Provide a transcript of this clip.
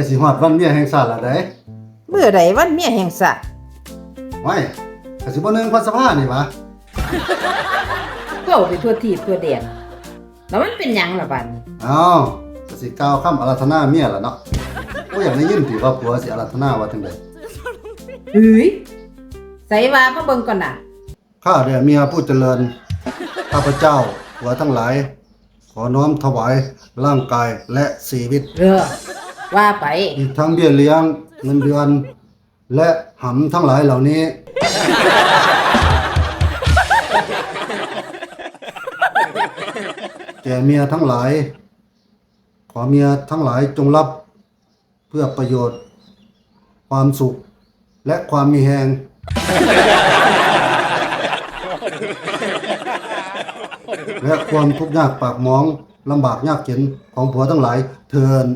สิฮอดวันเมียแห่งชาติละเด้ เมื่อใดวันเมียแห่งชาติ ไว้ก็สิบ่1พฤษภานี่หวะ เว้าไปทั่วทีบทั่วแดนแล้วมันเป็นหยังล่ะบัดนี้ อ้าวก็สิกล่าวคำอาราธนาเมียล่ะเนาะบ่อยากได้ยินติว่าผัวสิอาราธนาว่าจังได๋ เฮ้ยใส่ว่ามาเบิ่งก่อนน่ะ ข้าแต่เมียผู้เจริญข้าพเจ้าผัวทั้งหลาย ขอน้อมถวายร่างกายและชีวิต ว่าไป อีกทั้งเบี้ยเลี้ยงเงินเดือน และหำทั้งหลายเหล่านี้ แก่เมียทั้งหลาย ขอเมียทั้งหลายจงรับ เพื่อประโยชน์ ความสุข และความมีแหง และความทุกข์ยากปากหมองลำบากยากเข็ญของผัวทั้งหลายเทิน